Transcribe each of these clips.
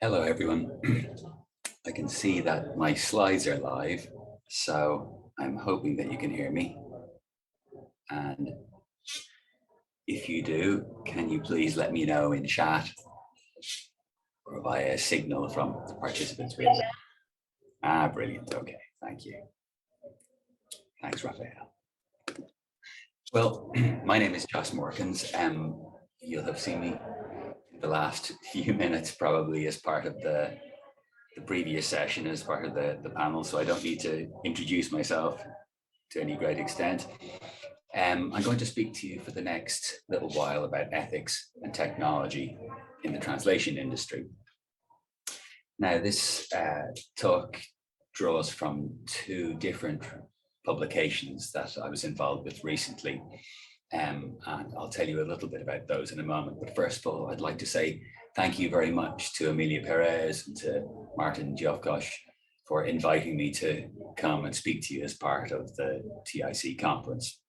Hello, everyone. I can see that my slides are live, so I'm hoping that you can hear me. And if you do, can you please let me know in chat or via a signal from the participants window? Brilliant. Okay, thank you. Thanks, Raphael. Well, my name is Josh Moorkens. You'll have seen me in the last few minutes, probably as part of the previous session, as part of the panel, so I don't need to introduce myself to any great extent. I'm going to speak to you for the next little while about ethics and technology in the translation industry. Now, this talk draws from two different publications that I was involved with recently, and I'll tell you a little bit about those in a moment. But first of all, I'd like to say thank you very much to Amelia Perez and to Martin Jovkosh for inviting me to come and speak to you as part of the TIC conference.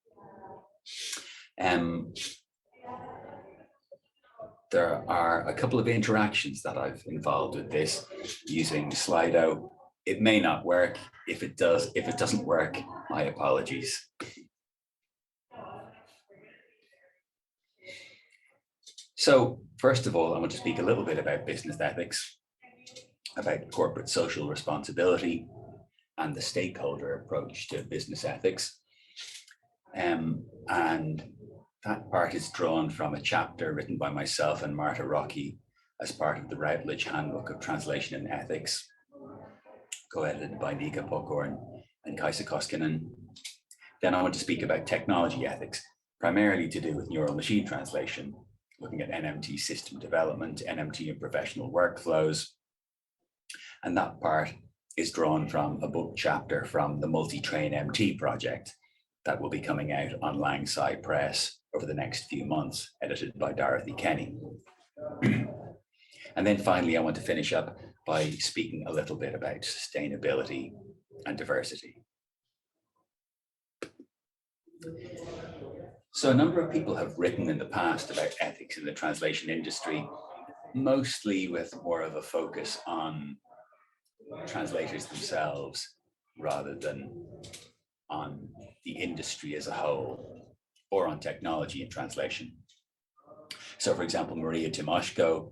There are a couple of interactions that I've involved with this using Slido. It may not work. If it doesn't work, my apologies. So first of all, I want to speak a little bit about business ethics, about corporate social responsibility, and the stakeholder approach to business ethics. And that part is drawn from a chapter written by myself and Marta Rocky as part of the Routledge Handbook of Translation and Ethics, co-edited by Nika Pokorn and Kaisa Koskinen. Then I want to speak about technology ethics, primarily to do with neural machine translation, looking at NMT system development, NMT and professional workflows. And that part is drawn from a book chapter from the Multi-Train MT project that will be coming out on Langside Press over the next few months, edited by Dorothy Kenny. And then finally, I want to finish up by speaking a little bit about sustainability and diversity. So a number of people have written in the past about ethics in the translation industry, mostly with more of a focus on translators themselves rather than on the industry as a whole or on technology in translation. So for example, Maria Timoshko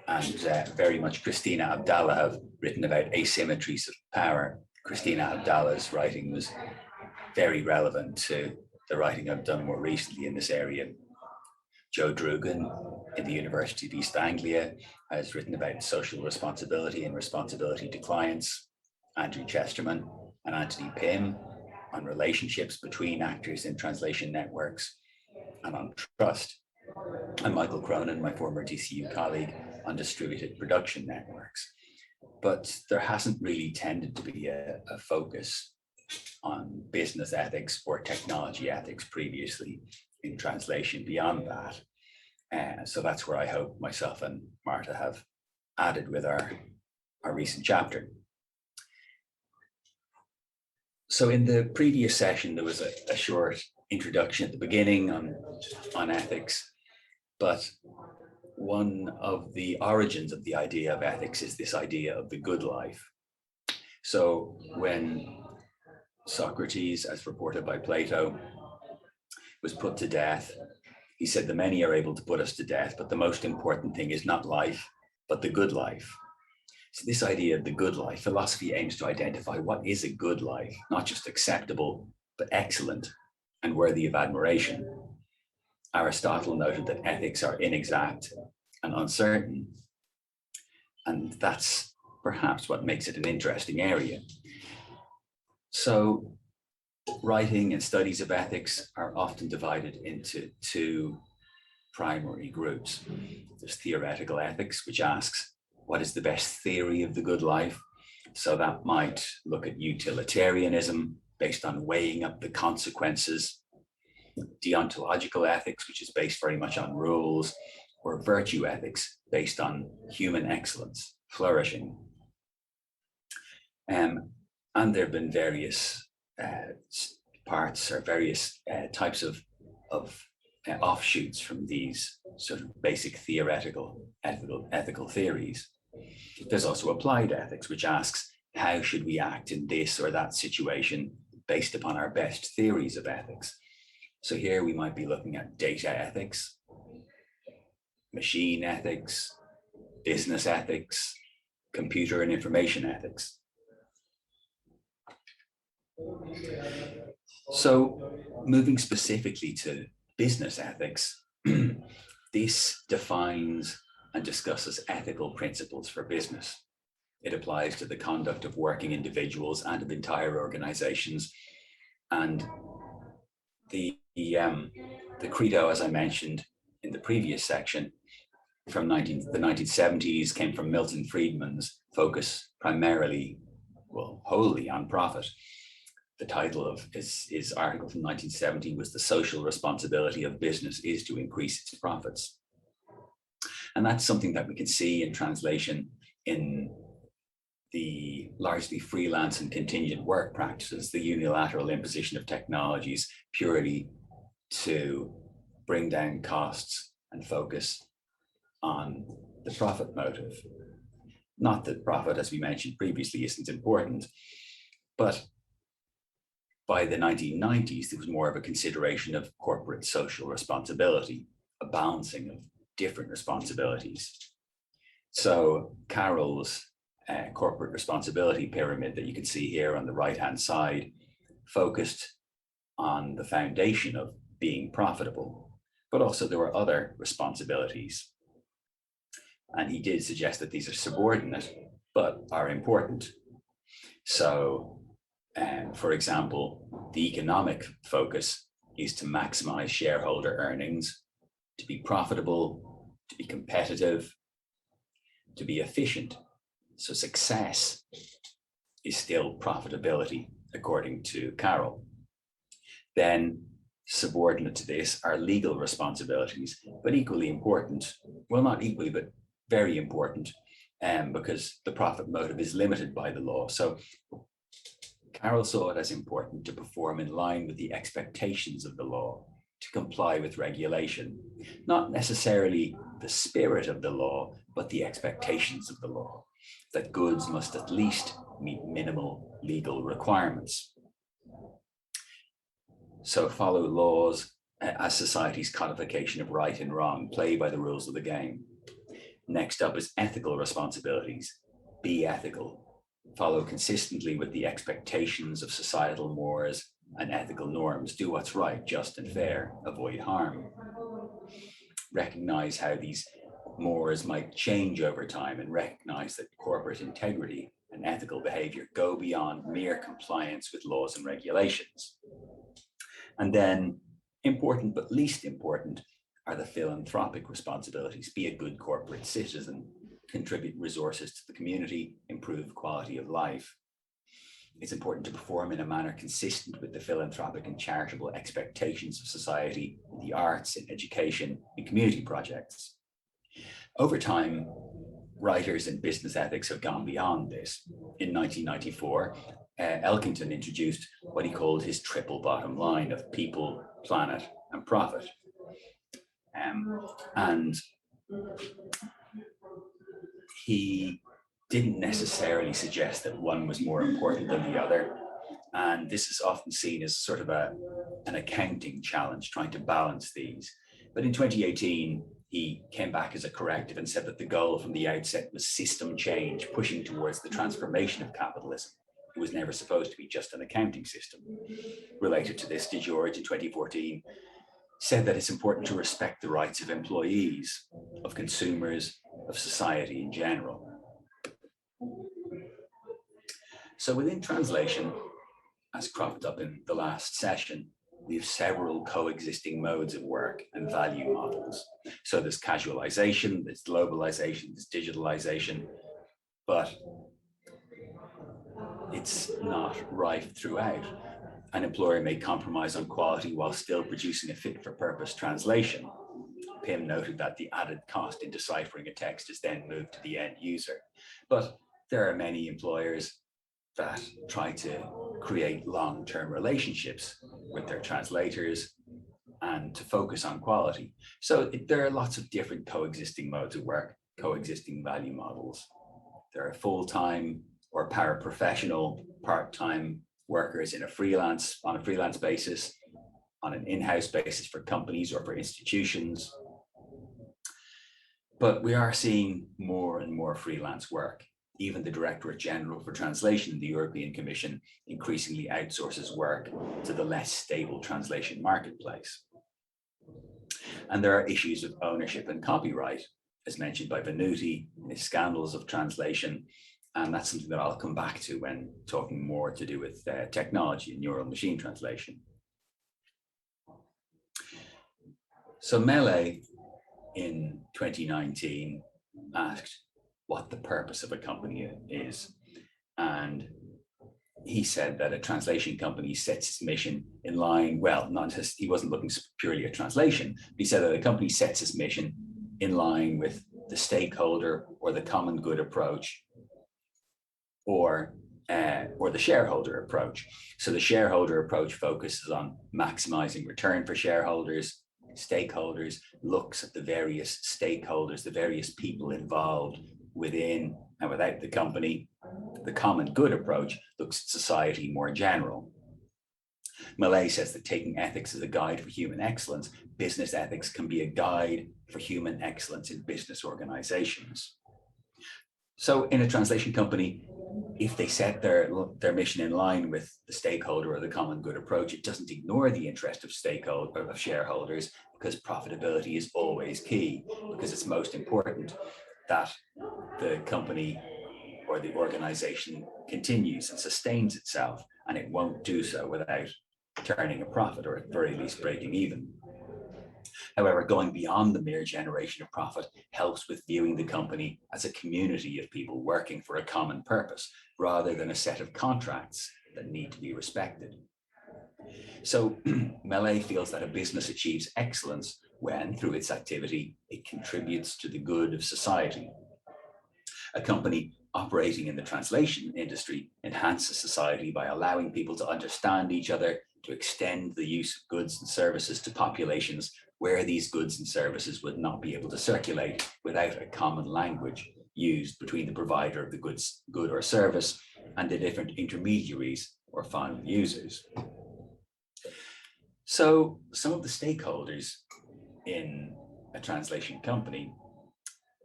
and very much Christina Abdallah have written about asymmetries of power. Christina Abdallah's writing was very relevant to the writing I've done more recently in this area. Joe Drugan in the University of East Anglia has written about social responsibility and responsibility to clients. Andrew Chesterman and Anthony Pym on relationships between actors in translation networks and on trust. And Michael Cronin, my former DCU colleague, on distributed production networks. But there hasn't really tended to be a focus on business ethics or technology ethics previously in translation beyond that. So that's where I hope myself and Marta have added with our recent chapter. So in the previous session, there was a short introduction at the beginning on ethics, but one of the origins of the idea of ethics is this idea of the good life. So when Socrates, as reported by Plato, was put to death, he said, the many are able to put us to death, but the most important thing is not life, but the good life. So this idea of the good life, philosophy aims to identify what is a good life, not just acceptable, but excellent and worthy of admiration. Aristotle noted that ethics are inexact and uncertain, and that's perhaps what makes it an interesting area. So writing and studies of ethics are often divided into two primary groups. There's theoretical ethics, which asks, what is the best theory of the good life? So that might look at utilitarianism based on weighing up the consequences, deontological ethics, which is based very much on rules, or virtue ethics based on human excellence, flourishing. And there have been various parts or various types of offshoots from these sort of basic theoretical ethical theories. There's also applied ethics, which asks, how should we act in this or that situation based upon our best theories of ethics? So here we might be looking at data ethics, machine ethics, business ethics, computer and information ethics. So moving specifically to business ethics, this defines and discusses ethical principles for business. It applies to the conduct of working individuals and of entire organizations. And the credo, as I mentioned in the previous section, from the 1970s came from Milton Friedman's focus primarily, well, wholly on profit. The title of his article from 1970 was "The Social Responsibility of Business is to Increase its Profits." And that's something that we can see in translation in the largely freelance and contingent work practices, the unilateral imposition of technologies purely to bring down costs and focus on the profit motive. Not that profit, as we mentioned previously, isn't important, but by the 1990s, there was more of a consideration of corporate social responsibility, a balancing of different responsibilities. So Carroll's corporate responsibility pyramid that you can see here on the right-hand side focused on the foundation of being profitable, but also there were other responsibilities. And he did suggest that these are subordinate, but are important. So, for example, the economic focus is to maximize shareholder earnings, to be profitable, to be competitive, to be efficient. So success is still profitability, according to Carroll. Then subordinate to this are legal responsibilities, but equally important, well, not equally, but very important, because the profit motive is limited by the law. So Carroll saw it as important to perform in line with the expectations of the law, to comply with regulation, not necessarily the spirit of the law, but the expectations of the law, that goods must at least meet minimal legal requirements. So follow laws as society's codification of right and wrong, play by the rules of the game. Next up is ethical responsibilities. Be ethical. Follow consistently with the expectations of societal mores and ethical norms. Do what's right, just and fair. Avoid harm. Recognize how these mores might change over time and recognize that corporate integrity and ethical behavior go beyond mere compliance with laws and regulations. And then, important but least important, are the philanthropic responsibilities. Be a good corporate citizen, contribute resources to the community, improve quality of life. It's important to perform in a manner consistent with the philanthropic and charitable expectations of society, in the arts, in education, in community projects. Over time, writers in business ethics have gone beyond this. In 1994, Elkington introduced what he called his triple bottom line of people, planet, and profit. And he didn't necessarily suggest that one was more important than the other. And this is often seen as sort of an accounting challenge, trying to balance these. But in 2018, he came back as a corrective and said that the goal from the outset was system change, pushing towards the transformation of capitalism. It was never supposed to be just an accounting system. Related to this, DeGeorge in 2014 said that it's important to respect the rights of employees, of consumers, of society in general. So within translation, as cropped up in the last session, we have several coexisting modes of work and value models. So there's casualization, there's globalization, there's digitalization, but it's not rife throughout. An employer may compromise on quality while still producing a fit-for-purpose translation. Pim noted that the added cost in deciphering a text is then moved to the end user. But there are many employers that try to create long-term relationships with their translators and to focus on quality. So there are lots of different coexisting modes of work, coexisting value models. There are full-time or paraprofessional part-time workers on a freelance basis, on an in-house basis for companies or for institutions. But we are seeing more and more freelance work. Even the Directorate General for Translation in the European Commission increasingly outsources work to the less stable translation marketplace. And there are issues of ownership and copyright, as mentioned by Venuti in his Scandals of Translation. And that's something that I'll come back to when talking more to do with technology and neural machine translation. So Mele in 2019 asked what the purpose of a company is. And he said that a translation company sets its mission in line, well, not just, he wasn't looking purely at translation, but he said that a company sets its mission in line with the stakeholder or the common good approach, or the shareholder approach. So the shareholder approach focuses on maximizing return for shareholders. Stakeholders looks at the various stakeholders, the various people involved within and without the company. The common good approach looks at society more general. Millet says that taking ethics as a guide for human excellence, business ethics can be a guide for human excellence in business organizations. So in a translation company, if they set their mission in line with the stakeholder or the common good approach, it doesn't ignore the interest of shareholders, because profitability is always key, because it's most important that the company or the organization continues and sustains itself, and it won't do so without turning a profit, or at very least breaking even. However, going beyond the mere generation of profit helps with viewing the company as a community of people working for a common purpose, rather than a set of contracts that need to be respected. So Millet feels that a business achieves excellence when, through its activity, it contributes to the good of society. A company operating in the translation industry enhances society by allowing people to understand each other, to extend the use of goods and services to populations where these goods and services would not be able to circulate without a common language used between the provider of the good or service and the different intermediaries or final users. So some of the stakeholders in a translation company,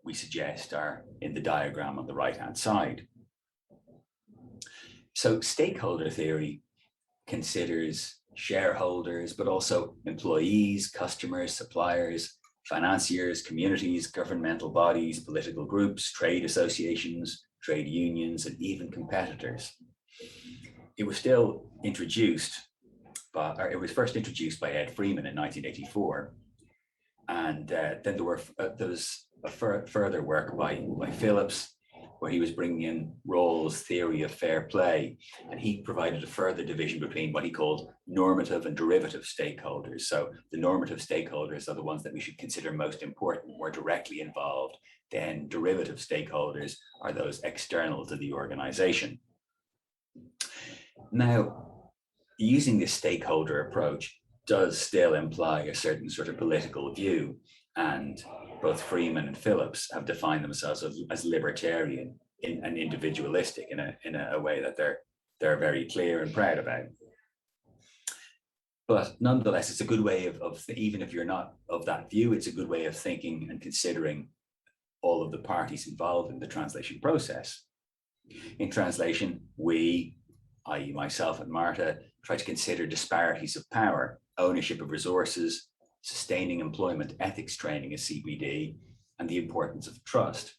we suggest, are in the diagram on the right-hand side. So stakeholder theory considers shareholders, but also employees, customers, suppliers, financiers, communities, governmental bodies, political groups, trade associations, trade unions, and even competitors. It was first introduced by Ed Freeman in 1984. And then there was further work by Phillips, where he was bringing in Rawls' theory of fair play, and he provided a further division between what he called normative and derivative stakeholders. So the normative stakeholders are the ones that we should consider most important, more directly involved. Then derivative stakeholders are those external to the organization. Now, using this stakeholder approach does still imply a certain sort of political view, and both Freeman and Phillips have defined themselves as libertarian and individualistic in a way that they're very clear and proud about. But nonetheless, it's a good way of even if you're not of that view, it's a good way of thinking and considering all of the parties involved in the translation process. In translation, we, i.e. myself and Marta, try to consider disparities of power, ownership of resources, sustaining employment ethics training as CPD, and the importance of trust.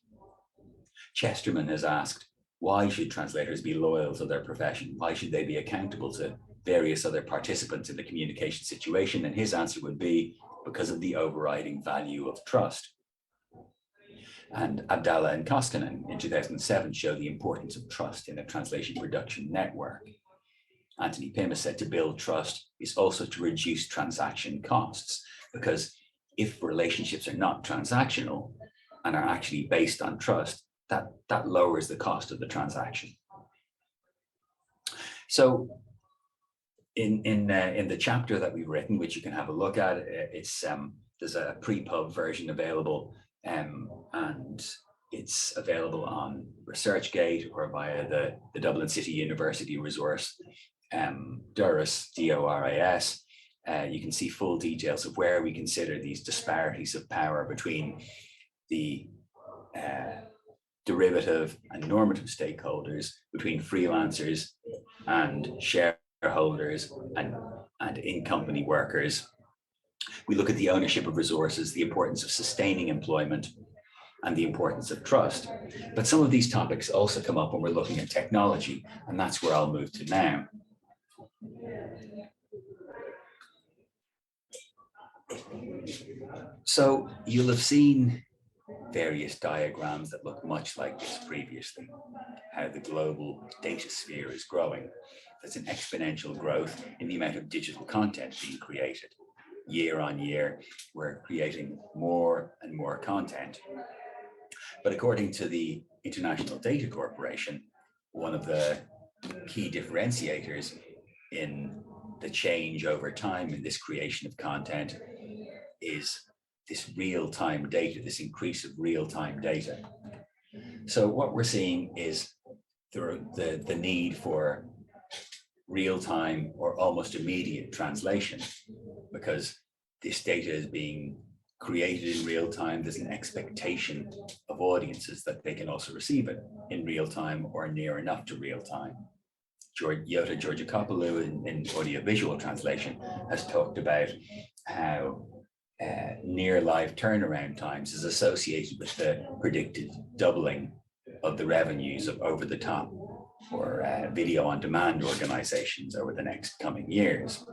Chesterman has asked, why should translators be loyal to their profession? Why should they be accountable to various other participants in the communication situation? And his answer would be, because of the overriding value of trust. And Abdallah and Koskinen in 2007 show the importance of trust in a translation production network. Anthony Pym has said to build trust is also to reduce transaction costs, because if relationships are not transactional and are actually based on trust, that lowers the cost of the transaction. So in the chapter that we've written, which you can have a look at, there's a pre-pub version available, and It's available on ResearchGate or via the Dublin City University resource, DORIS, DORIS. You can see full details of where we consider these disparities of power between the derivative and normative stakeholders, between freelancers and shareholders and in-company workers. We look at the ownership of resources, the importance of sustaining employment, and the importance of trust. But some of these topics also come up when we're looking at technology, and that's where I'll move to now. So you'll have seen various diagrams that look much like this previously, how the global data sphere is growing. There's an exponential growth in the amount of digital content being created. Year on year, we're creating more and more content. But according to the International Data Corporation, one of the key differentiators in the change over time in this creation of content is this real-time data, this increase of real-time data. So what we're seeing is the need for real-time or almost immediate translation, because this data is being created in real time. There's an expectation of audiences that they can also receive it in real time or near enough to real time. Yota Georgikopoulou in audiovisual translation has talked about how near live turnaround times is associated with the predicted doubling of the revenues of over-the-top or video on demand organizations over the next coming years.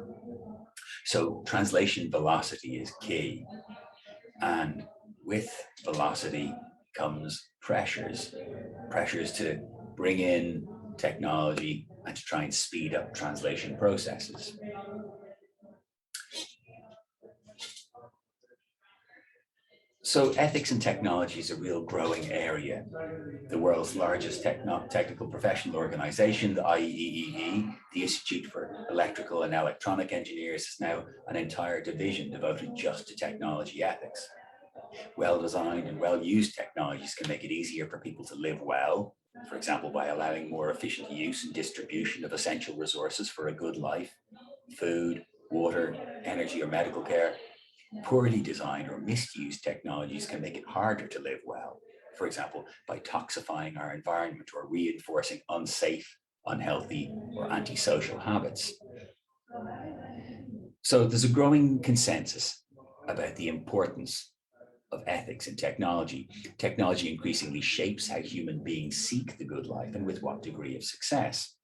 So translation velocity is key. And with velocity comes pressures to bring in technology and to try and speed up translation processes. So ethics and technology is a real growing area. The world's largest technical professional organization, the IEEE, the Institute for Electrical and Electronic Engineers, is now an entire division devoted just to technology ethics. Well-designed and well-used technologies can make it easier for people to live well, for example, by allowing more efficient use and distribution of essential resources for a good life, food, water, energy, or medical care. Poorly designed or misused technologies can make it harder to live well, for example, by toxifying our environment or reinforcing unsafe, unhealthy, or antisocial habits. So there's a growing consensus about the importance of ethics in technology. Technology increasingly shapes how human beings seek the good life and with what degree of success.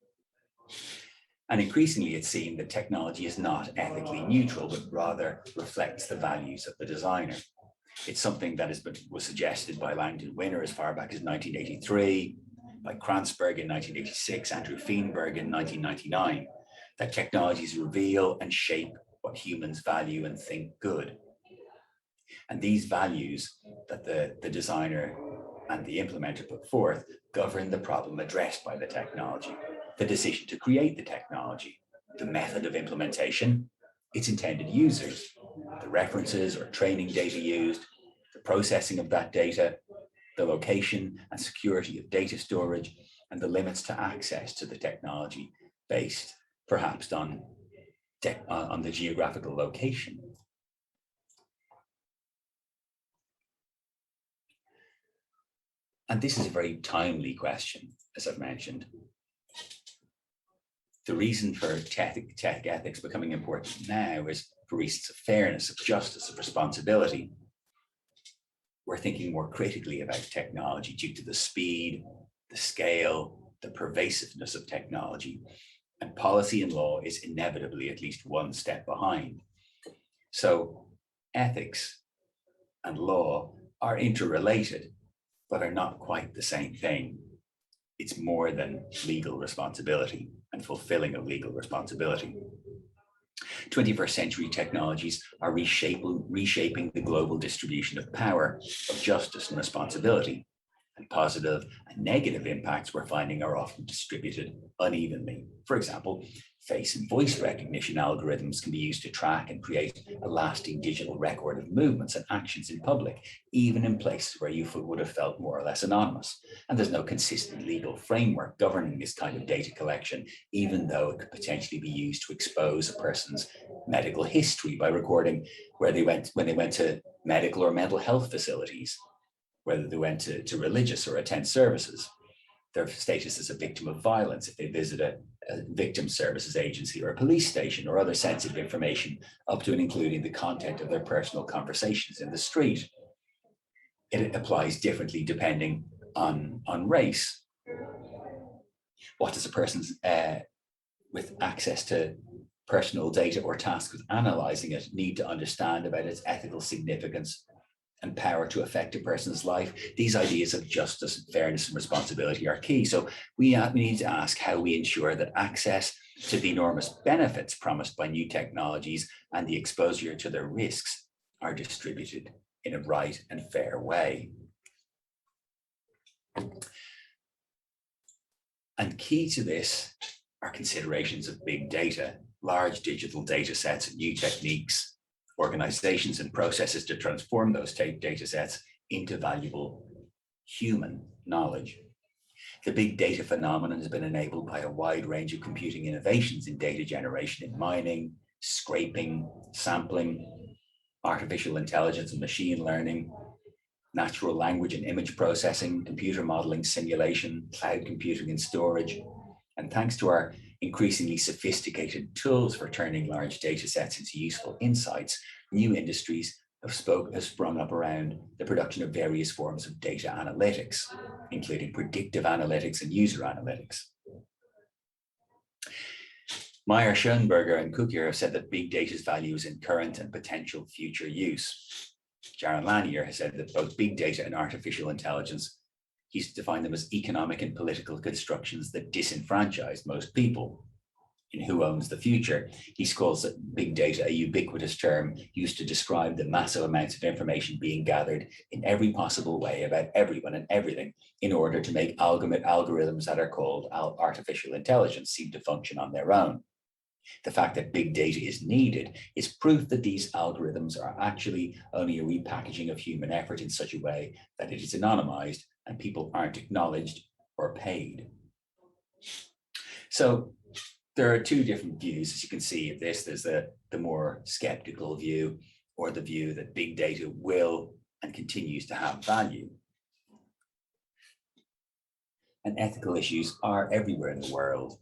And increasingly, it's seen that technology is not ethically neutral, but rather reflects the values of the designer. It's something that was suggested by Langdon Winner as far back as 1983, by Kranzberg in 1986, Andrew Feenberg in 1999, that technologies reveal and shape what humans value and think good. And these values that the designer and the implementer put forth govern the problem addressed by the technology. The decision to create the technology, the method of implementation, its intended users, the references or training data used, the processing of that data, the location and security of data storage, and the limits to access to the technology based perhaps on the geographical location. And this is a very timely question, as I've mentioned. The reason for tech ethics becoming important now is for reasons of fairness, of justice, of responsibility. We're thinking more critically about technology due to the speed, the scale, the pervasiveness of technology, and policy and law is inevitably at least one step behind. So ethics and law are interrelated, but are not quite the same thing. It's more than legal responsibility and fulfilling of legal responsibility. 21st century technologies are reshaping the global distribution of power, of justice and responsibility, and positive and negative impacts we're finding are often distributed unevenly. For example, Face and voice recognition algorithms can be used to track and create a lasting digital record of movements and actions in public, even in places where you would have felt more or less anonymous. And there's no consistent legal framework governing this kind of data collection, even though it could potentially be used to expose a person's medical history by recording where they went when they went to medical or mental health facilities, whether they went to religious or attend services, their status as a victim of violence if they visit a victim services agency or a police station, or other sensitive information up to and including the content of their personal conversations in the street. It applies differently depending on race. What does a person with access to personal data or tasked with analyzing it need to understand about its ethical significance and power to affect a person's life? These ideas of justice, fairness, and responsibility are key. So we need to ask how we ensure that access to the enormous benefits promised by new technologies and the exposure to their risks are distributed in a right and fair way. And key to this are considerations of big data, large digital data sets, and new techniques, organizations and processes to transform those data sets into valuable human knowledge. The big data phenomenon has been enabled by a wide range of computing innovations in data generation in mining, scraping, sampling, artificial intelligence and machine learning, natural language and image processing, computer modeling, simulation, cloud computing and storage. And thanks to our increasingly sophisticated tools for turning large data sets into useful insights, new industries have sprung up around the production of various forms of data analytics, including predictive analytics and user analytics. Meyer, Schoenberger, and Kukier have said that big data's value is in current and potential future use. Jaron Lanier has said that both big data and artificial intelligence, he's defined them as economic and political constructions that disenfranchise most people. In Who Owns the Future, he calls big data a ubiquitous term used to describe the massive amounts of information being gathered in every possible way about everyone and everything in order to make algorithms that are called artificial intelligence seem to function on their own. The fact that big data is needed is proof that these algorithms are actually only a repackaging of human effort in such a way that it is anonymized and people aren't acknowledged or paid. So there are two different views, as you can see of this. There's the more skeptical view, or the view that big data will and continues to have value. And ethical issues are everywhere in the world.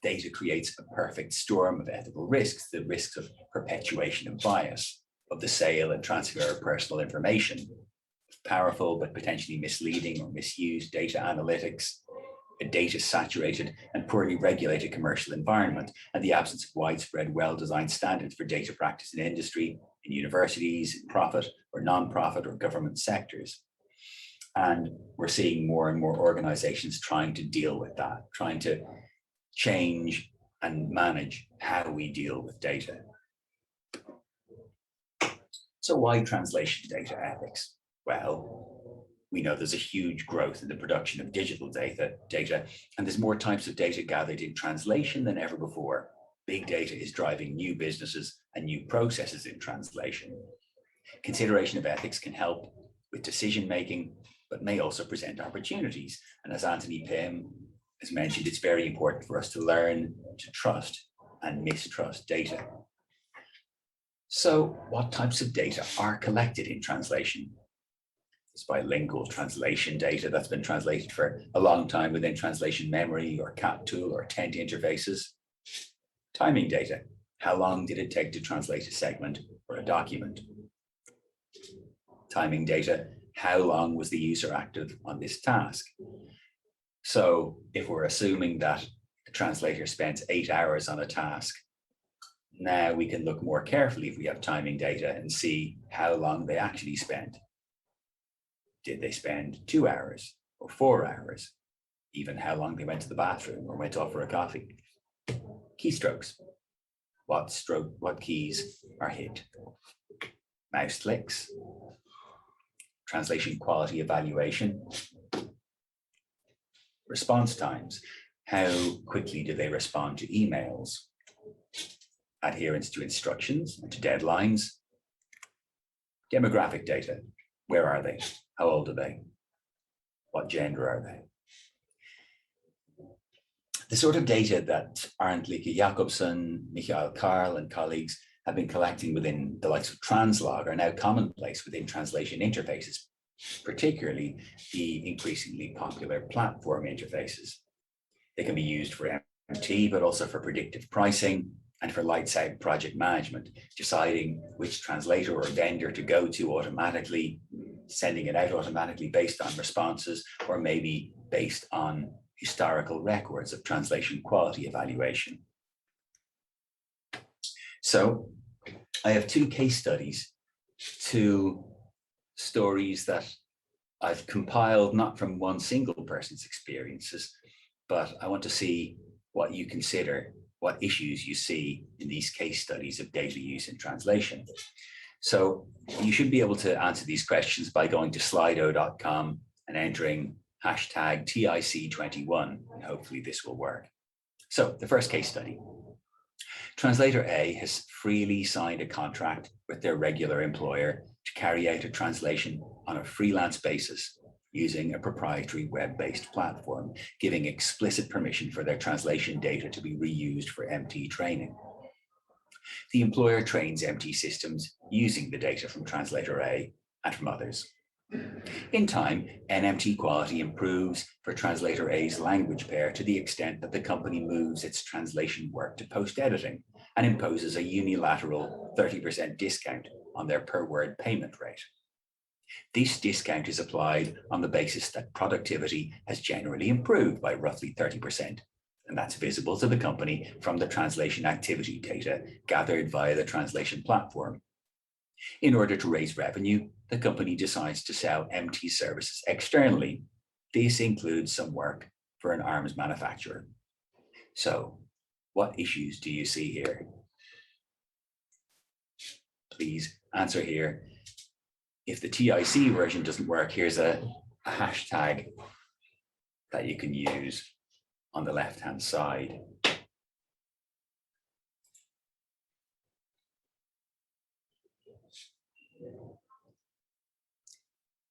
Data creates a perfect storm of ethical risks, the risks of perpetuation of bias, of the sale and transfer of personal information, powerful but potentially misleading or misused data analytics, a data-saturated and poorly regulated commercial environment, and the absence of widespread, well-designed standards for data practice in industry, in universities, in profit or non-profit or government sectors. And we're seeing more and more organizations trying to deal with that, trying to change and manage how we deal with data. So why translation data ethics? Well, we know there's a huge growth in the production of digital data, and there's more types of data gathered in translation than ever before. Big data is driving new businesses and new processes in translation. Consideration of ethics can help with decision-making, but may also present opportunities. And as Anthony Pym has mentioned, it's very important for us to learn to trust and mistrust data. So what types of data are collected in translation? It's bilingual translation data that's been translated for a long time within translation memory or CAT tool or TENT interfaces. Timing data. How long did it take to translate a segment or a document? Timing data. How long was the user active on this task? So if we're assuming that a translator spent 8 hours on a task, now we can look more carefully if we have timing data and see how long they actually spent. Did they spend 2 hours or 4 hours? Even how long they went to the bathroom or went off for a coffee? Keystrokes. What keys are hit? Mouse clicks. Translation quality evaluation. Response times. How quickly do they respond to emails? Adherence to instructions and to deadlines. Demographic data. Where are they? How old are they? What gender are they? The sort of data that Arndt Lieke Jacobsen, Michael Karl and colleagues have been collecting within the likes of Translog are now commonplace within translation interfaces, particularly the increasingly popular platform interfaces. They can be used for MT, but also for predictive pricing and for lights out project management, deciding which translator or vendor to go to automatically, sending it out automatically based on responses, or maybe based on historical records of translation quality evaluation. So I have two case studies, two stories that I've compiled not from one single person's experiences, but I want to see what you consider, what issues you see in these case studies of data use in translation. So you should be able to answer these questions by going to slido.com and entering hashtag TIC21, and hopefully this will work. So the first case study. Translator A has freely signed a contract with their regular employer to carry out a translation on a freelance basis using a proprietary web-based platform, giving explicit permission for their translation data to be reused for MT training. The employer trains MT systems using the data from Translator A and from others. In time, NMT quality improves for Translator A's language pair to the extent that the company moves its translation work to post-editing and imposes a unilateral 30% discount on their per-word payment rate. This discount is applied on the basis that productivity has generally improved by roughly 30%, and that's visible to the company from the translation activity data gathered via the translation platform. In order to raise revenue, the company decides to sell MT services externally. This includes some work for an arms manufacturer. So, what issues do you see here? Please answer here. If the TIC version doesn't work, here's a hashtag that you can use on the left-hand side.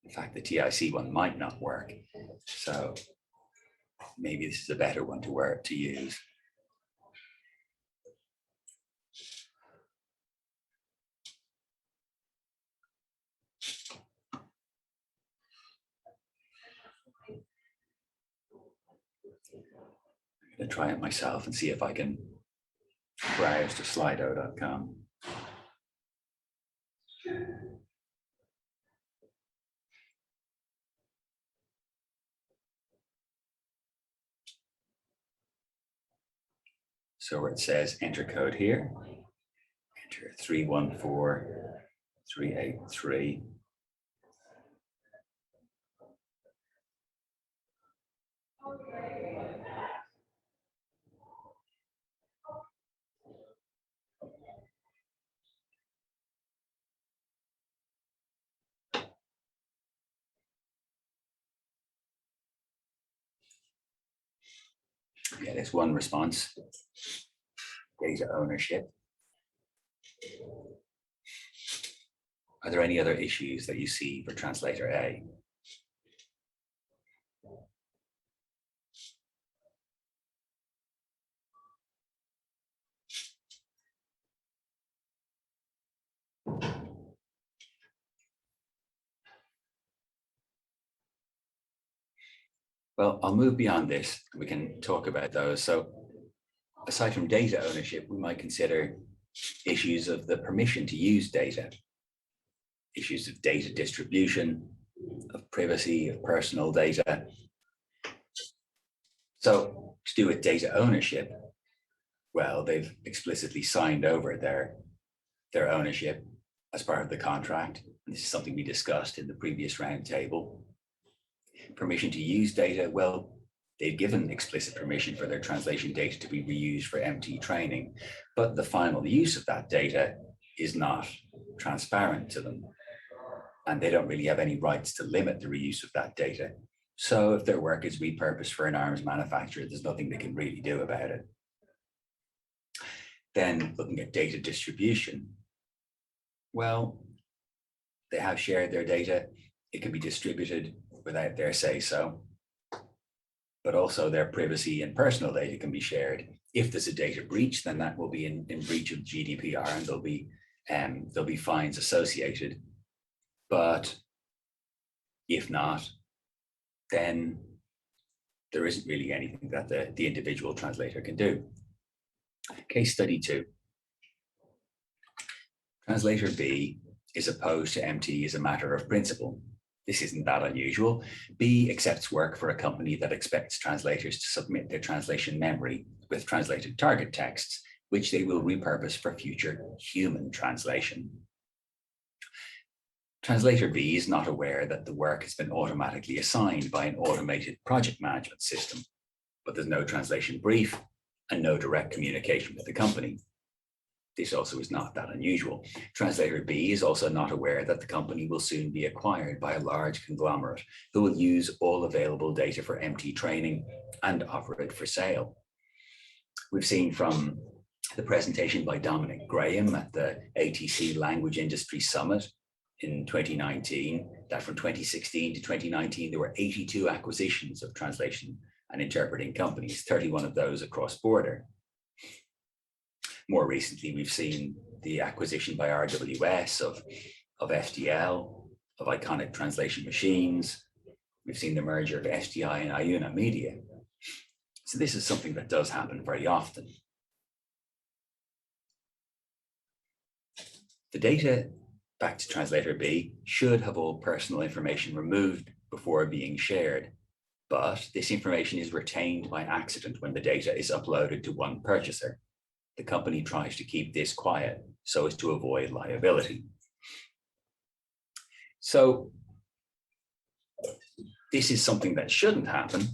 In fact, the TIC one might not work. So maybe this is a better one to use. I'm going to try it myself and see if I can browse to slido.com. So where it says enter code here, enter 314383. Yeah, there's one response. Data ownership. Are there any other issues that you see for Translator A? Well, I'll move beyond this. We can talk about those. So aside from data ownership, we might consider issues of the permission to use data, issues of data distribution, of privacy, of personal data. So to do with data ownership, well, they've explicitly signed over their ownership as part of the contract. And this is something we discussed in the previous roundtable. Permission to use data, well, they've given explicit permission for their translation data to be reused for MT training, but the final use of that data is not transparent to them. And they don't really have any rights to limit the reuse of that data. So if their work is repurposed for an arms manufacturer, there's nothing they can really do about it. Then looking at data distribution, well, they have shared their data. It can be distributed without their say-so, but also their privacy and personal data can be shared. If there's a data breach, then that will be in breach of GDPR, and there'll be fines associated. But if not, then there isn't really anything that the individual translator can do. Case study 2. Translator B is opposed to MT as a matter of principle. This isn't that unusual. B accepts work for a company that expects translators to submit their translation memory with translated target texts, which they will repurpose for future human translation. Translator B is not aware that the work has been automatically assigned by an automated project management system, but there's no translation brief and no direct communication with the company. This also is not that unusual. Translator B is also not aware that the company will soon be acquired by a large conglomerate who will use all available data for MT training and offer it for sale. We've seen from the presentation by Dominic Graham at the ATC Language Industry Summit in 2019 that from 2016 to 2019, there were 82 acquisitions of translation and interpreting companies, 31 of those across border. More recently, we've seen the acquisition by RWS of FDL, of Iconic Translation Machines. We've seen the merger of SDI and Iuna Media. So this is something that does happen very often. The data, back to Translator B, should have all personal information removed before being shared, but this information is retained by accident when the data is uploaded to one purchaser. The company tries to keep this quiet so as to avoid liability. So this is something that shouldn't happen,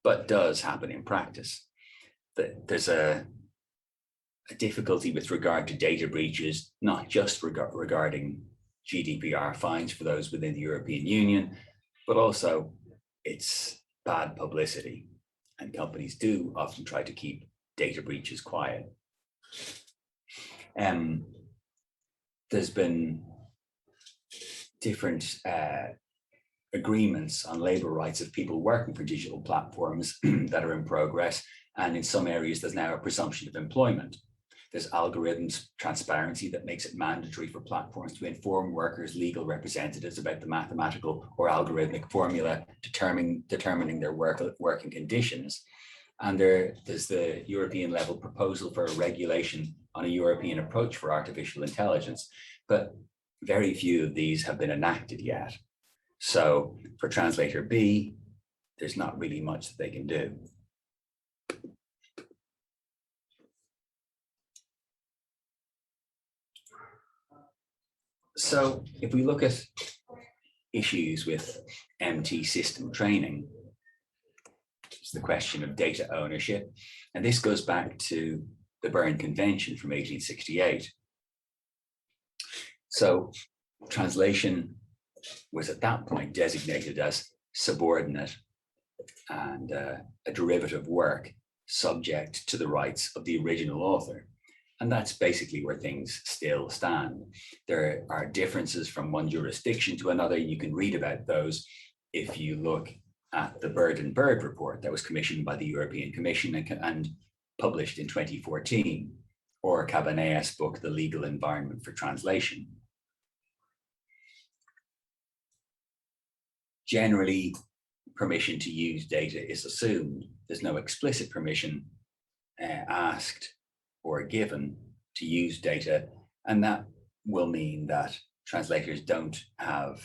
but does happen in practice. There's a difficulty with regard to data breaches, not just regarding GDPR fines for those within the European Union, but also it's bad publicity. And companies do often try to keep data breaches quiet. There's been different agreements on labor rights of people working for digital platforms that are in progress. And in some areas, there's now a presumption of employment. There's algorithms transparency that makes it mandatory for platforms to inform workers' legal representatives about the mathematical or algorithmic formula determining their working conditions. And there's the European level proposal for a regulation on a European approach for artificial intelligence, but very few of these have been enacted yet. So for Translator B, there's not really much that they can do. So if we look at issues with MT system training, it's the question of data ownership. And this goes back to the Berne Convention from 1868. So translation was at that point designated as subordinate and a derivative work subject to the rights of the original author. And that's basically where things still stand. There are differences from one jurisdiction to another. You can read about those if you look at the Bird and Bird report that was commissioned by the European Commission and published in 2014, or Cabanillas' book, The Legal Environment for Translation. Generally, permission to use data is assumed. There's no explicit permission asked or given to use data, and that will mean that translators don't have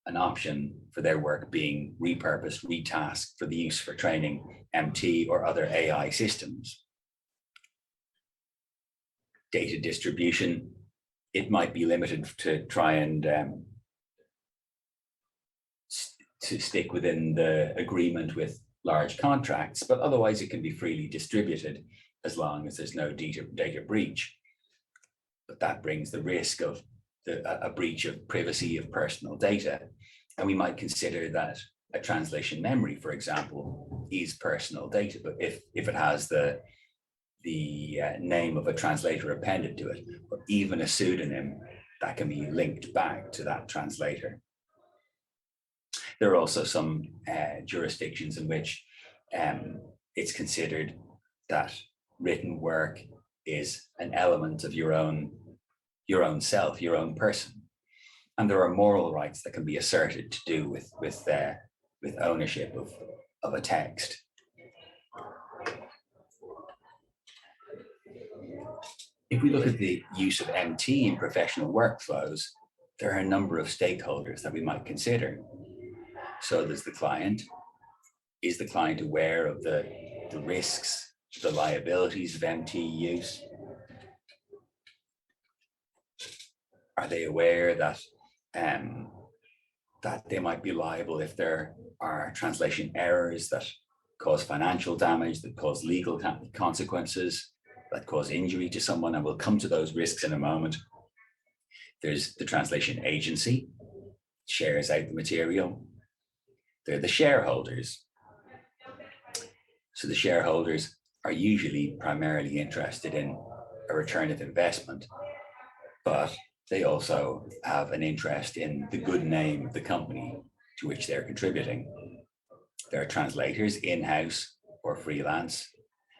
an option for their work being repurposed, retasked for the use for training MT or other AI systems. Data distribution, it might be limited to try and to stick within the agreement with large contracts, but otherwise it can be freely distributed as long as there's no data breach. But that brings the risk of a breach of privacy of personal data. And we might consider that a translation memory, for example, is personal data, but if it has the name of a translator appended to it, or even a pseudonym that can be linked back to that translator. There are also some jurisdictions in which it's considered that written work is an element of your own self, your own person. And there are moral rights that can be asserted to do with ownership of a text. If we look at the use of MT in professional workflows, there are a number of stakeholders that we might consider. So there's the client. Is the client aware of the risks, the liabilities of MT use? Are they aware that that they might be liable if there are translation errors that cause financial damage, that cause legal consequences, that cause injury to someone? And we'll come to those risks in a moment. There's the translation agency, shares out the material. They're the shareholders. So the shareholders are usually primarily interested in a return of investment, but they also have an interest in the good name of the company to which they're contributing. There are translators in-house or freelance.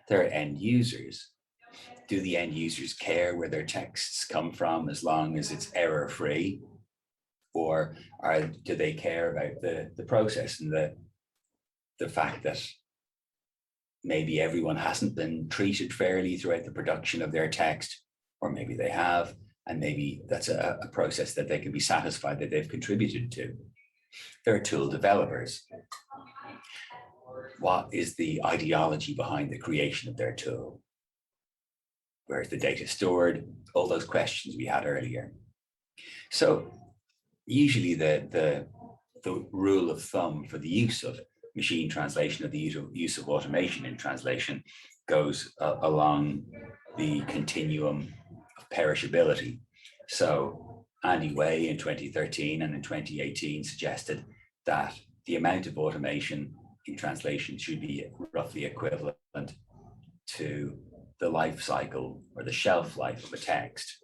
There are end users. Do the end users care where their texts come from as long as it's error-free? Or do they care about the process and the fact that maybe everyone hasn't been treated fairly throughout the production of their text, or maybe they have, and maybe that's a process that they can be satisfied that they've contributed to. There are tool developers. What is the ideology behind the creation of their tool? Where's the data stored? All those questions we had earlier. So usually the rule of thumb for the use of machine translation, or the use of automation in translation, goes along the continuum of perishability. So Andy Way in 2013 and in 2018 suggested that the amount of automation in translation should be roughly equivalent to the life cycle or the shelf life of a text.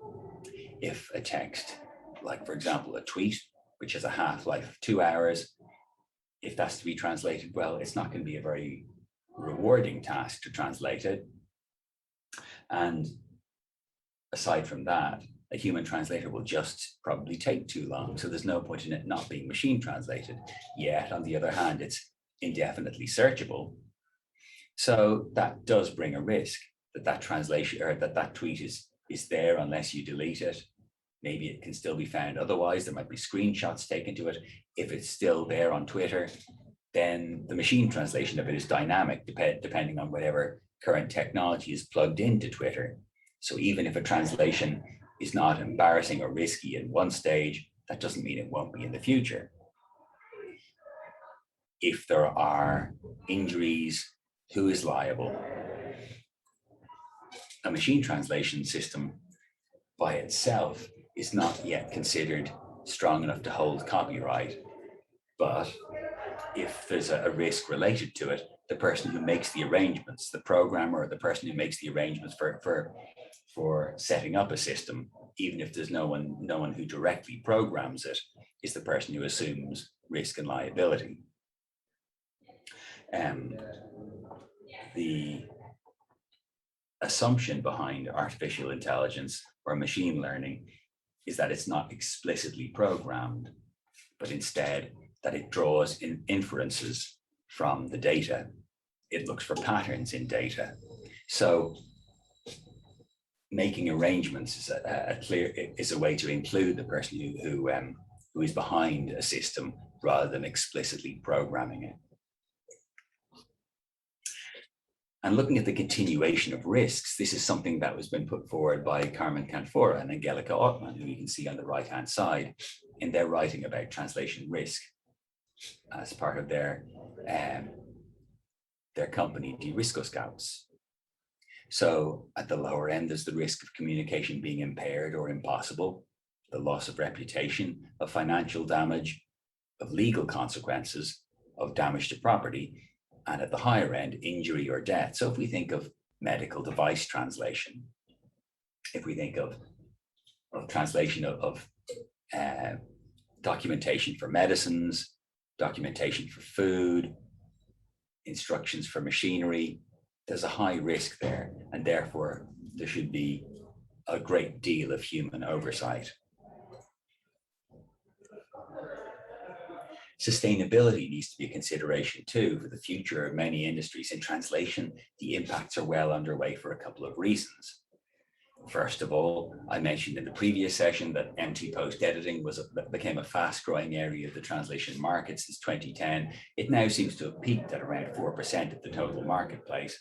If a text, like for example, a tweet, which has a half-life of 2 hours, if that's to be translated, well, it's not going to be a very rewarding task to translate it. And aside from that, a human translator will just probably take too long. So there's no point in it not being machine translated. Yet, on the other hand, it's indefinitely searchable. So that does bring a risk that translation, or that tweet is there unless you delete it. Maybe it can still be found otherwise. There might be screenshots taken to it. If it's still there on Twitter, then the machine translation of it is dynamic, depending on whatever current technology is plugged into Twitter. So even if a translation is not embarrassing or risky in one stage, that doesn't mean it won't be in the future. If there are injuries, who is liable? A machine translation system by itself is not yet considered strong enough to hold copyright. But if there's a risk related to it, the person who makes the arrangements, the programmer or the person who makes the arrangements for setting up a system, even if there's no one who directly programs it, is the person who assumes risk and liability. The assumption behind artificial intelligence or machine learning is that it's not explicitly programmed, but instead that it draws in inferences from the data. It looks for patterns in data. So making arrangements is a way to include the person who is behind a system rather than explicitly programming it. And looking at the continuation of risks, this is something that was been put forward by Carmen Canfora and Angelika Ottman, who you can see on the right-hand side, in their writing about translation risk as part of their company, De-Risco Scouts. So at the lower end, there's the risk of communication being impaired or impossible, the loss of reputation, of financial damage, of legal consequences, of damage to property, and at the higher end, injury or death. So if we think of medical device translation, if we think of translation of documentation for medicines, documentation for food, instructions for machinery, there's a high risk there, and therefore there should be a great deal of human oversight. Sustainability needs to be a consideration too for the future of many industries. In translation, the impacts are well underway for a couple of reasons. First of all, I mentioned in the previous session that MT post editing became a fast-growing area of the translation market since 2010. It now seems to have peaked at around 4% of the total marketplace.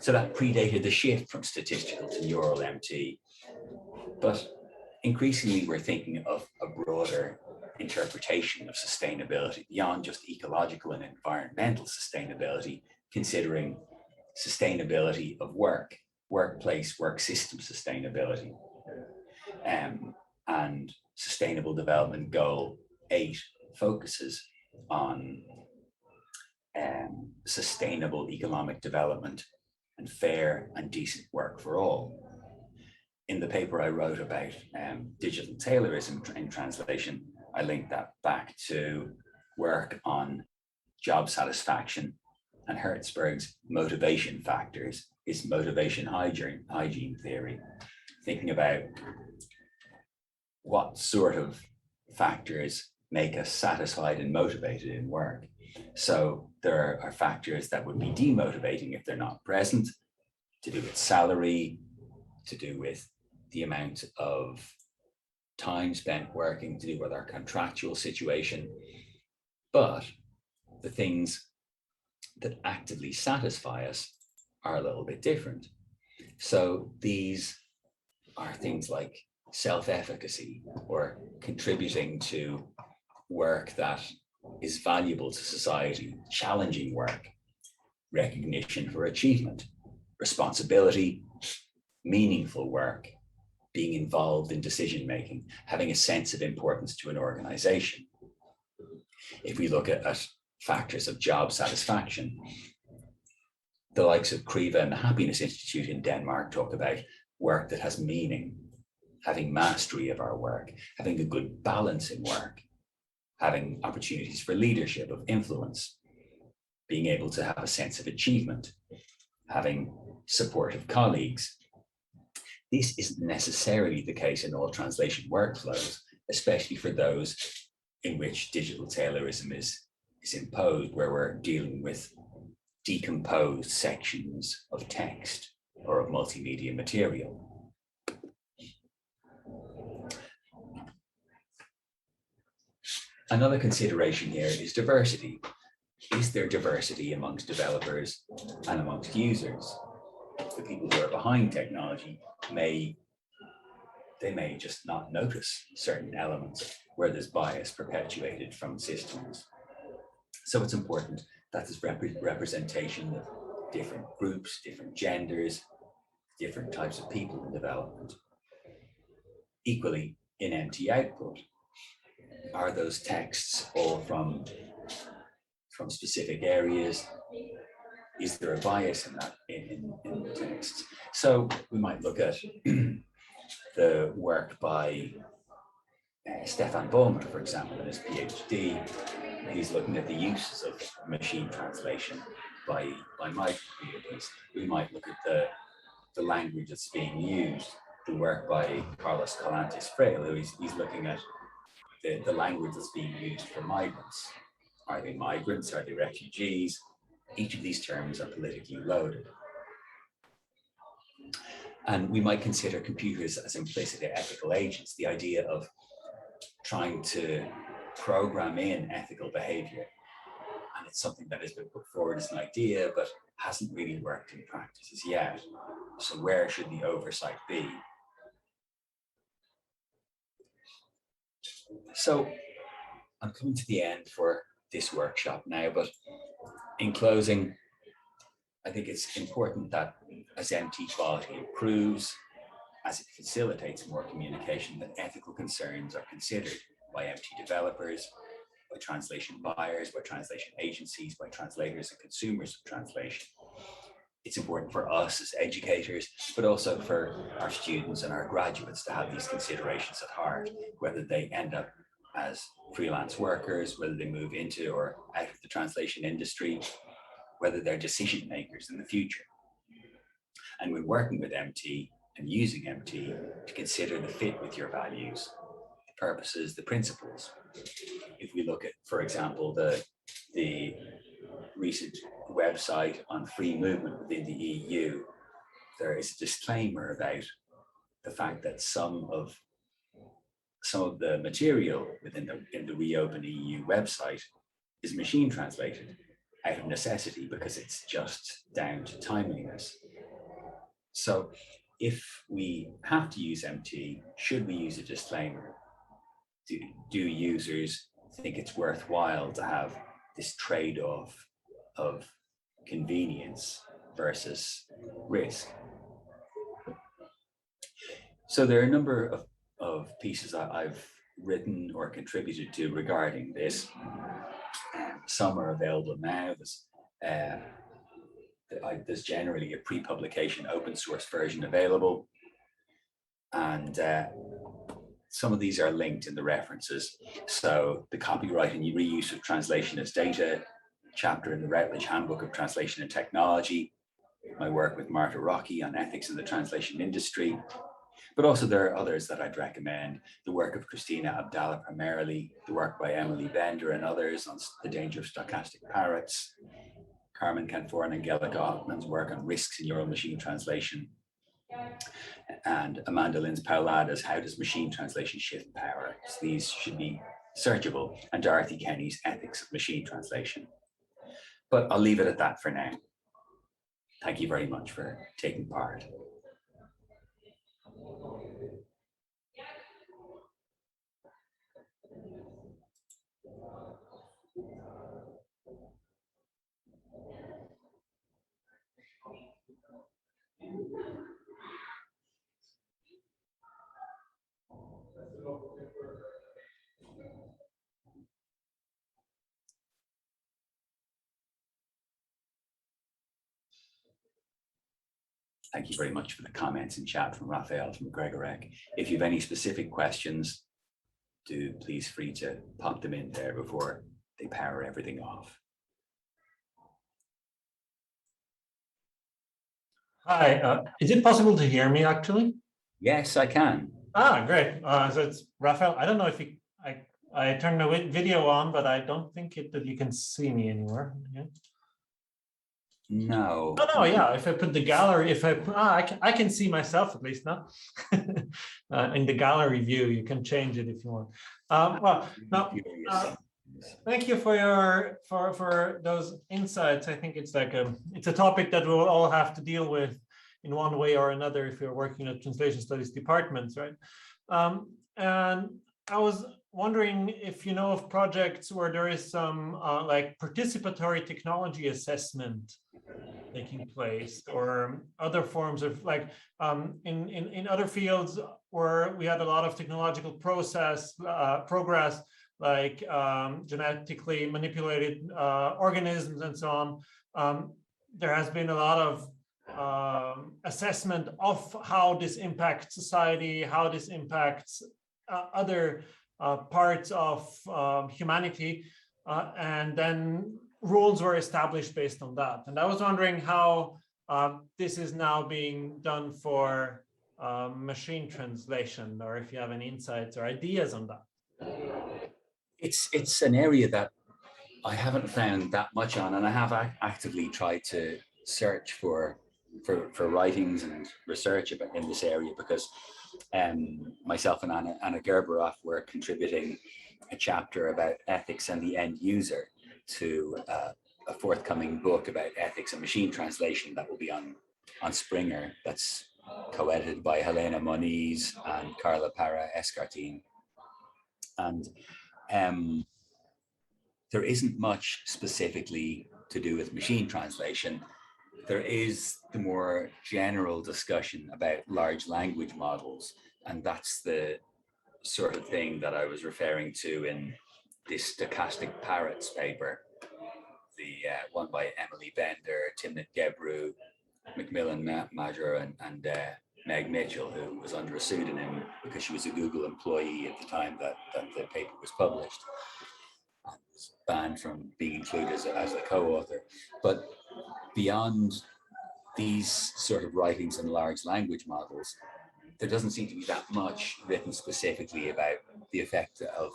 So that predated the shift from statistical to neural MT. But increasingly, we're thinking of a broader interpretation of sustainability beyond just ecological and environmental sustainability, considering sustainability of work, workplace, work system sustainability. And Sustainable Development Goal 8 focuses on sustainable economic development and fair and decent work for all. In the paper I wrote about digital Taylorism in translation, I linked that back to work on job satisfaction and Hertzberg's motivation factors, his motivation hygiene theory, thinking about what sort of factors make us satisfied and motivated in work. So there are factors that would be demotivating if they're not present, to do with salary, to do with the amount of time spent working, to do with our contractual situation. But the things that actively satisfy us are a little bit different. So these are things like self-efficacy, or contributing to work that is valuable to society, challenging work, recognition for achievement, responsibility, meaningful work, being involved in decision-making, having a sense of importance to an organization. If we look at factors of job satisfaction, the likes of Kriva and the Happiness Institute in Denmark talk about work that has meaning, having mastery of our work, having a good balance in work, having opportunities for leadership, of influence, being able to have a sense of achievement, having supportive colleagues. This isn't necessarily the case in all translation workflows, especially for those in which digital Taylorism is imposed, where we're dealing with decomposed sections of text or of multimedia material. Another consideration here is diversity. Is there diversity amongst developers and amongst users? The people who are behind technology may just not notice certain elements where there's bias perpetuated from systems. So it's important that there's representation of different groups, different genders, different types of people in development. Equally, in MT output, are those texts all from specific areas? Is there a bias in that in the texts? So we might look at the work by Stefan Ballmer, for example, in his PhD. He's looking at the uses of machine translation by microcomputers. We might look at the language that's being used, the work by Carlos Colantes Frail, who he's looking at the language that's being used for migrants. Are they migrants? Are they refugees? Each of these terms are politically loaded. And we might consider computers as implicit ethical agents, the idea of trying to program in ethical behavior. And it's something that has been put forward as an idea, but hasn't really worked in practice as yet. So where should the oversight be? So I'm coming to the end for this workshop now, but in closing, I think it's important that as MT quality improves, as it facilitates more communication, that ethical concerns are considered by MT developers, by translation buyers, by translation agencies, by translators and consumers of translation. It's important for us as educators, but also for our students and our graduates to have these considerations at heart, whether they end up as freelance workers, whether they move into or out of the translation industry, whether they're decision makers in the future. And when working with MT and using MT, to consider the fit with your values, the purposes, the principles. If we look at, for example, the recent website on free movement within the EU, there is a disclaimer about the fact that some of the material in the Reopen EU website is machine translated out of necessity because it's just down to timeliness. So if we have to use MT, should we use a disclaimer? Do users think it's worthwhile to have this trade-off of convenience versus risk? So there are a number of pieces I've written or contributed to regarding this. Some are available now. There's generally a pre-publication open source version available. And some of these are linked in the references. So the copyright and reuse of translation as data chapter in the Routledge Handbook of Translation and Technology, my work with Marta Rocky on ethics in the translation industry, but also there are others that I'd recommend. The work of Christina Abdallah primarily, the work by Emily Bender and others on the danger of stochastic parrots, Carmen Canfor and Angela Gottman's work on risks in neural machine translation, and Amanda Lynn's Paulada's How Does Machine Translation Shift Power? So these should be searchable, and Dorothy Kenny's Ethics of Machine Translation. But I'll leave it at that for now. Thank you very much for taking part. Thank you very much for the comments in chat from Raphael from Gregorek. If you have any specific questions, do please free to pop them in there before they power everything off. Hi, is it possible to hear me actually? Yes, I can. Great. So it's Raphael. I don't know if I turned the video on, but I don't think that you can see me anywhere. Yeah. No. Oh no, yeah. If I put the gallery, I can see myself at least now. In the gallery view, you can change it if you want. Thank you for those insights. I think it's it's a topic that we'll all have to deal with in one way or another if you're working at translation studies departments, right? And I was wondering if you know of projects where there is some like participatory technology assessment taking place, or other forms of like in other fields where we had a lot of technological progress, like genetically manipulated organisms and so on. There has been a lot of assessment of how this impacts society, how this impacts other parts of humanity, and then rules were established based on that. And I was wondering how this is now being done for machine translation, or if you have any insights or ideas on that. It's an area that I haven't found that much on, and I have actively tried to search for writings and research in this area, because myself and Anna Gerberoff were contributing a chapter about ethics and the end user to a forthcoming book about ethics and machine translation that will be on Springer, that's co-edited by Helena Moniz and Carla Parra Escartin. And there isn't much specifically to do with machine translation. There is the more general discussion about large language models, and that's the sort of thing that I was referring to in this stochastic parrots paper, the one by Emily Bender, Timnit Gebru, Macmillan Major, and Meg Mitchell, who was under a pseudonym because she was a Google employee at the time that the paper was published, and was banned from being included as a co-author. But beyond these sort of writings in large language models, there doesn't seem to be that much written specifically about the effect of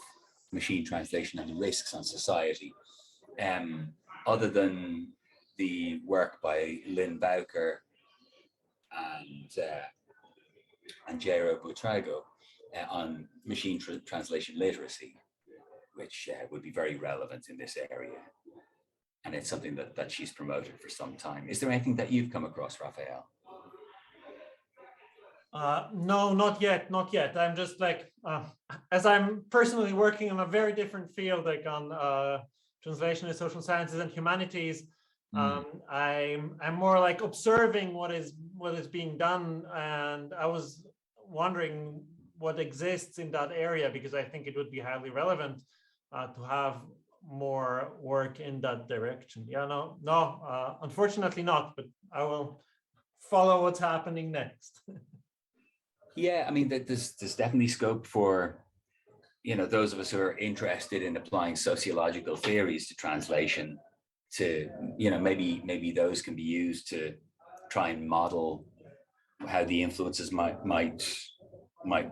machine translation and the risks on society, other than the work by Lynn Bowker and Jairo Buitrago on machine translation literacy, which would be very relevant in this area. And it's something that she's promoted for some time. Is there anything that you've come across, Raphael? No, not yet. I'm just like, as I'm personally working on a very different field, like on translation in social sciences and humanities, I'm more like observing what is being done, and I was wondering what exists in that area, because I think it would be highly relevant to have more work in that direction. Yeah, no, unfortunately not, but I will follow what's happening next. Yeah, I mean, there's definitely scope for, those of us who are interested in applying sociological theories to translation to, maybe those can be used to try and model how the influences might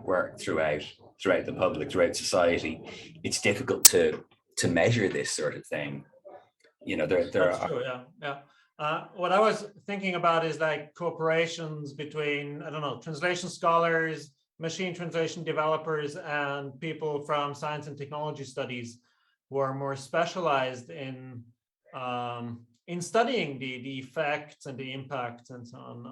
work throughout the public, throughout society. It's difficult to measure this sort of thing. That's true, yeah. What I was thinking about is like cooperations between, I don't know, translation scholars, machine translation developers, and people from science and technology studies who are more specialized in studying the effects and the impacts and so on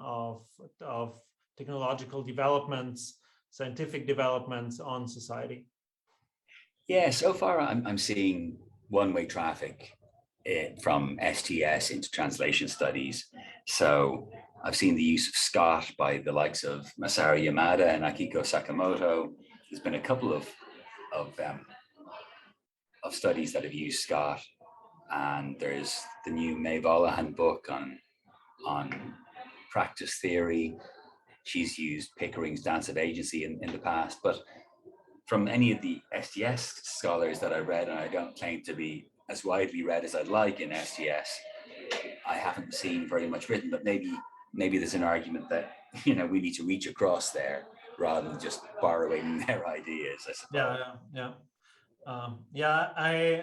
of technological developments, scientific developments on society. Yeah, so far I'm seeing one-way traffic from STS into translation studies. So I've seen the use of Scott by the likes of Masaru Yamada and Akiko Sakamoto. There's been a couple of studies that have used Scott, and there's the new Mae Volahan book on practice theory. She's used Pickering's Dance of Agency in the past, but from any of the STS scholars that I read, and I don't claim to be as widely read as I'd like in STS, I haven't seen very much written, but maybe there's an argument that, we need to reach across there rather than just borrowing their ideas, I suppose. I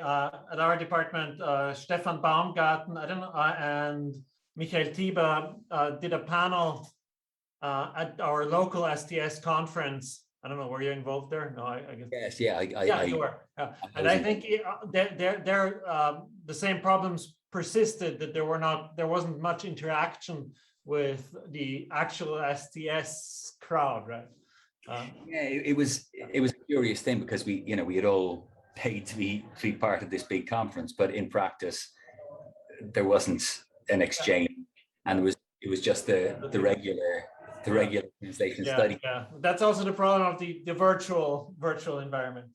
at our department, Stefan Baumgarten, I don't know, and Michael Tiba did a panel at our local STS conference. I don't know, were you involved there? No, I guess. Yes, you were. And I think the same problems persisted, that there wasn't much interaction with the actual STS crowd, right? It was a curious thing because we had all paid to be part of this big conference, but in practice there wasn't an exchange, and it was just the regular translation study. Yeah, that's also the problem of the virtual environment.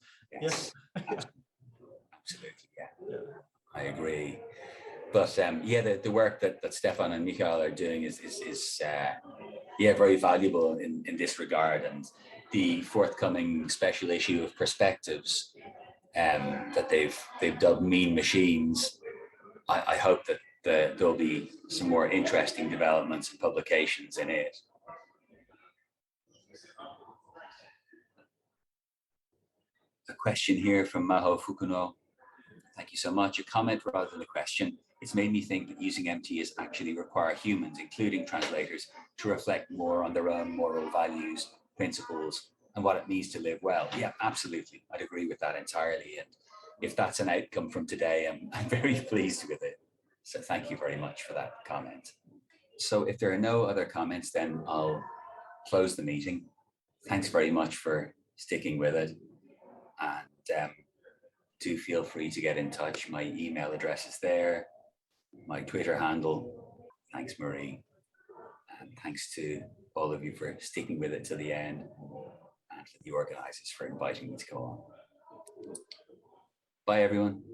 Yes. Absolutely, yeah. I agree. But the work that Stefan and Michael are doing is very valuable in this regard, and the forthcoming special issue of Perspectives that they've dubbed Mean Machines. I hope that there'll be some more interesting developments and publications in it. A question here from Maho Fukuno. Thank you so much. A comment rather than a question. It's made me think that using MTs actually require humans, including translators, to reflect more on their own moral values, principles, and what it means to live well. Yeah, absolutely. I'd agree with that entirely. And if that's an outcome from today, I'm very pleased with it. So thank you very much for that comment. So if there are no other comments, then I'll close the meeting. Thanks very much for sticking with it. And do feel free to get in touch. My email address is there, my Twitter handle. Thanks, Marie. And thanks to all of you for sticking with it to the end, and to the organizers for inviting me to go on. Bye. Bye, everyone.